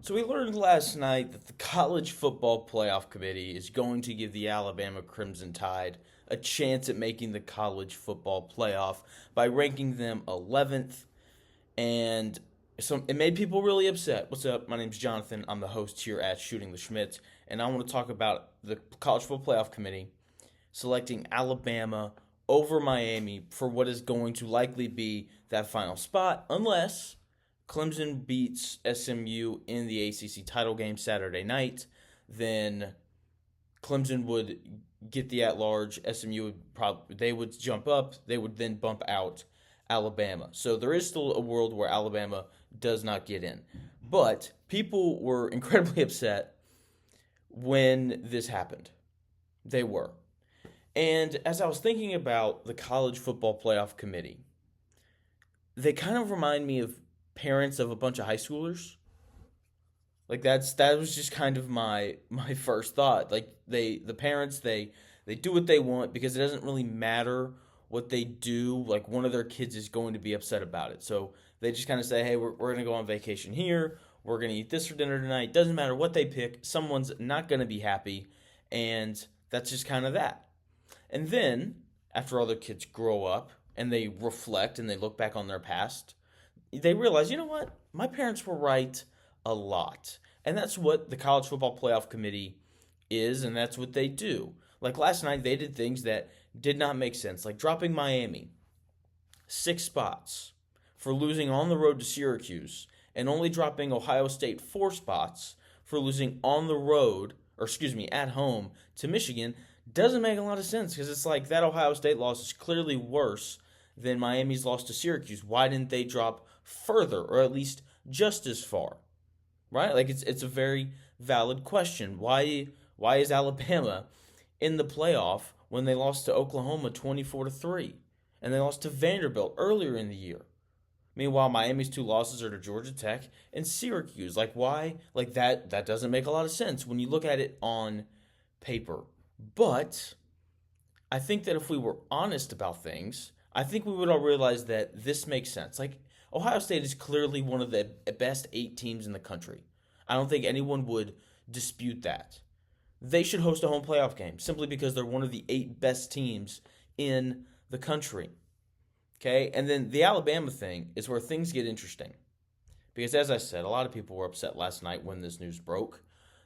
So we learned last night that the College Football Playoff Committee is going to give the Alabama Crimson Tide a chance at making the college football playoff by ranking them 11th, and it made people really upset. What's up? My name's Jonathan. I'm the host here at Shooting the Schmitz, and I want to talk about the College Football Playoff Committee selecting Alabama over Miami for what is going to likely be that final spot, unless Clemson beats SMU in the ACC title game Saturday night. Then Clemson would get the at-large. SMU would jump up. They would then bump out Alabama. So there is still a world where Alabama does not get in. But people were incredibly upset when this happened. They were. And as I was thinking about the College Football Playoff Committee, they kind of remind me of parents of a bunch of high schoolers. Like that was just kind of my first thought. Like the parents they do what they want because it doesn't really matter what they do. Like one of their kids is going to be upset about it. So they just kind of say, "Hey, we're going to go on vacation here. We're going to eat this for dinner tonight." Doesn't matter what they pick. Someone's not going to be happy, and that's just kind of that. And then after all their kids grow up and they reflect and they look back on their past, they realize, you know what? My parents were right a lot. And that's what the College Football Playoff Committee is, and that's what they do. Like last night, they did things that did not make sense, like dropping Miami 6 spots for losing on the road to Syracuse, and only dropping Ohio State 4 spots for losing on the road, at home to Michigan. Doesn't make a lot of sense because it's like that Ohio State loss is clearly worse than Miami's loss to Syracuse. Why didn't they drop further, or at least just as far? Right? Like it's a very valid question. Why is Alabama in the playoff when they lost to Oklahoma 24-3 and they lost to Vanderbilt earlier in the year? Meanwhile, Miami's 2 losses are to Georgia Tech and Syracuse. Like why? Like that doesn't make a lot of sense when you look at it on paper. But I think that if we were honest about things, I think we would all realize that this makes sense. Like Ohio State is clearly one of the best 8 teams in the country. I don't think anyone would dispute that. They should host a home playoff game simply because they're one of the 8 best teams in the country. Okay? And then the Alabama thing is where things get interesting. Because as I said, a lot of people were upset last night when this news broke.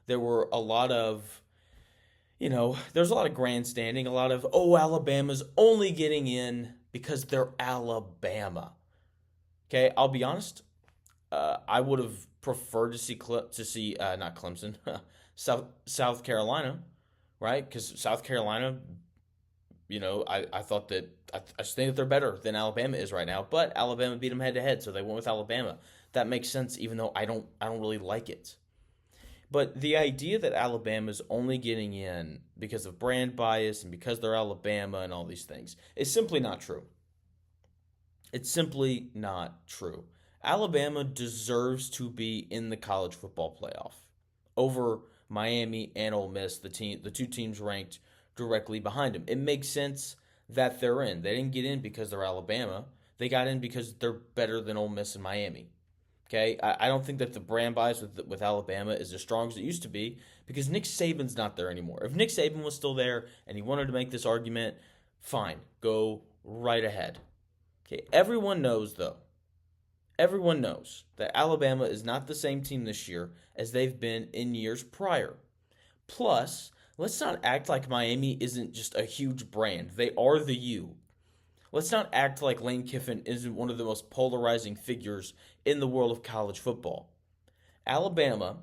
There were a lot of there's a lot of grandstanding, a lot of, Alabama's only getting in because they're Alabama. Okay, I'll be honest. I would have preferred to see not Clemson, South Carolina, right? Because South Carolina, I thought that I just think that they're better than Alabama is right now. But Alabama beat them head to head, so they went with Alabama. That makes sense, even though I don't really like it. But the idea that Alabama is only getting in because of brand bias and because they're Alabama and all these things is simply not true. It's simply not true. Alabama deserves to be in the college football playoff over Miami and Ole Miss, the 2 teams ranked directly behind them. It makes sense that they're in. They didn't get in because they're Alabama. They got in because they're better than Ole Miss and Miami. Okay, I don't think that the brand bias with Alabama is as strong as it used to be because Nick Saban's not there anymore. If Nick Saban was still there and he wanted to make this argument, fine, go right ahead. Okay, everyone knows that Alabama is not the same team this year as they've been in years prior. Plus, let's not act like Miami isn't just a huge brand. They are the U. Let's not act like Lane Kiffin isn't one of the most polarizing figures in the world of college football. Alabama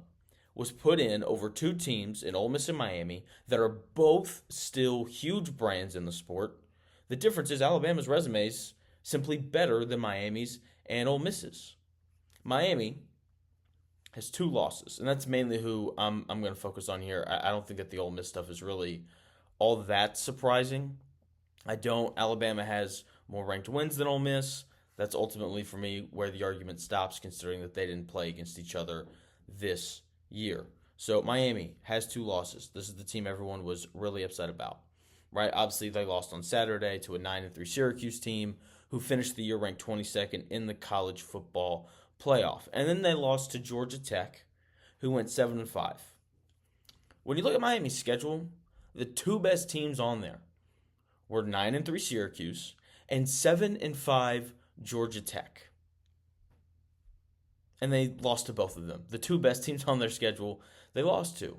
was put in over 2 teams in Ole Miss and Miami that are both still huge brands in the sport. The difference is Alabama's resume is simply better than Miami's and Ole Miss's. Miami has 2 losses, and that's mainly who I'm going to focus on here. I don't think that the Ole Miss stuff is really all that surprising. I don't. Alabama has more ranked wins than Ole Miss. That's ultimately, for me, where the argument stops, considering that they didn't play against each other this year. So Miami has 2 losses. This is the team everyone was really upset about, right? Obviously, they lost on Saturday to a 9-3 Syracuse team who finished the year ranked 22nd in the college football playoff. And then they lost to Georgia Tech, who went 7-5. When you look at Miami's schedule, the two best teams on there were 9-3 Syracuse and 7-5 Georgia Tech. And they lost to both of them. The two best teams on their schedule, they lost to.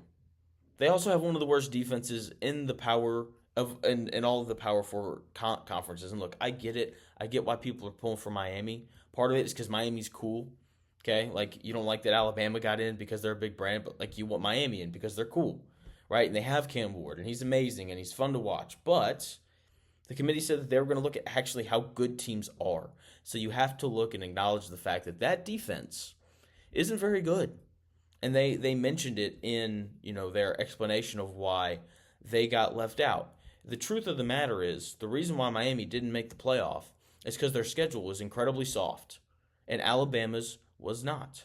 They also have one of the worst defenses in the power of in all of the Power Four conferences. And look, I get it. I get why people are pulling for Miami. Part of it is because Miami's cool. Okay, like you don't like that Alabama got in because they're a big brand, but like you want Miami in because they're cool, right? And they have Cam Ward, and he's amazing, and he's fun to watch. But the committee said that they were going to look at actually how good teams are. So you have to look and acknowledge the fact that that defense isn't very good. And they mentioned it in, their explanation of why they got left out. The truth of the matter is, the reason why Miami didn't make the playoff is because their schedule was incredibly soft, and Alabama's was not.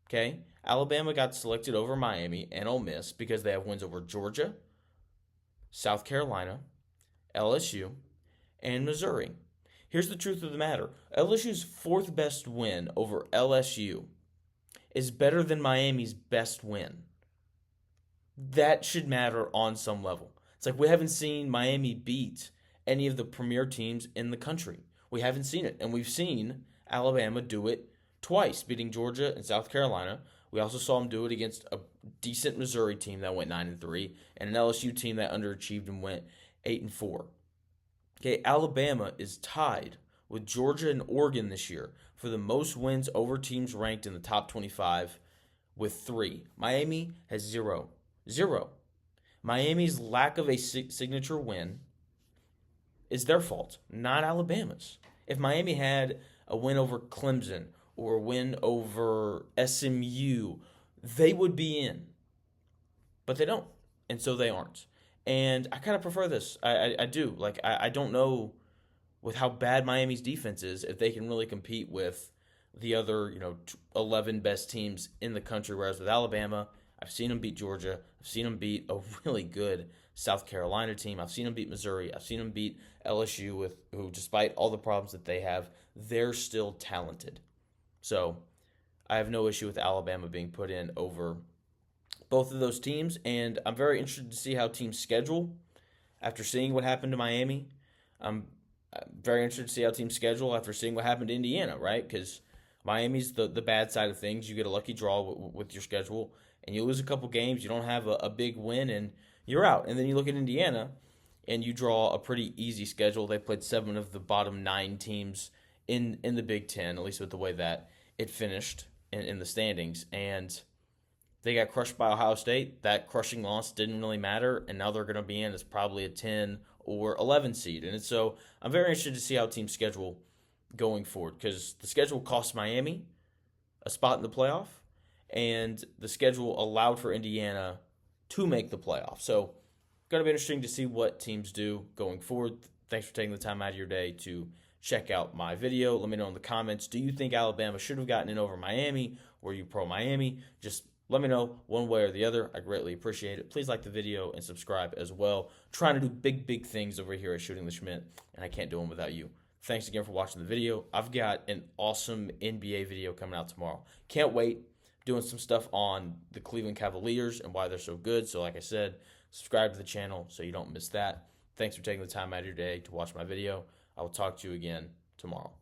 Okay? Alabama got selected over Miami and Ole Miss because they have wins over Georgia, South Carolina, LSU, and Missouri. Here's the truth of the matter. LSU's fourth best win over LSU is better than Miami's best win. That should matter on some level. It's like we haven't seen Miami beat any of the premier teams in the country. We haven't seen it. And we've seen Alabama do it twice, beating Georgia and South Carolina. We also saw them do it against a decent Missouri team that went 9-3 and an LSU team that underachieved and went 8-4. Okay, Alabama is tied with Georgia and Oregon this year for the most wins over teams ranked in the top 25 with 3. Miami has 0. Miami's lack of a signature win is their fault, not Alabama's. If Miami had a win over Clemson or a win over SMU, they would be in. But they don't, and so they aren't. And I kind of prefer this. I do. Like, I don't know with how bad Miami's defense is if they can really compete with the other, 11 best teams in the country. Whereas with Alabama, I've seen them beat Georgia. I've seen them beat a really good South Carolina team. I've seen them beat Missouri. I've seen them beat LSU, who, despite all the problems that they have, they're still talented. So I have no issue with Alabama being put in over both of those teams, and I'm very interested to see how teams schedule after seeing what happened to Miami. I'm very interested to see how teams schedule after seeing what happened to Indiana, right? Because Miami's the bad side of things. You get a lucky draw with your schedule, and you lose a couple games. You don't have a big win, and you're out. And then you look at Indiana, and you draw a pretty easy schedule. They played 7 of the bottom 9 teams in the Big Ten, at least with the way that it finished in the standings, and they got crushed by Ohio State. That crushing loss didn't really matter, and now they're going to be in as probably a 10 or 11 seed. And so I'm very interested to see how teams schedule going forward, because the schedule cost Miami a spot in the playoff, and the schedule allowed for Indiana to make the playoff. So going to be interesting to see what teams do going forward. Thanks for taking the time out of your day to check out my video. Let me know in the comments, do you think Alabama should have gotten in over Miami? Were you pro Miami? Just let me know one way or the other. I greatly appreciate it. Please like the video and subscribe as well. Trying to do big things over here at Shooting the Schmidt, and I can't do them without you. Thanks again for watching the video. I've got an awesome NBA video coming out tomorrow. Can't wait. Doing some stuff on the Cleveland Cavaliers and why they're so good. So like I said, subscribe to the channel so you don't miss that. Thanks for taking the time out of your day to watch my video. I will talk to you again tomorrow.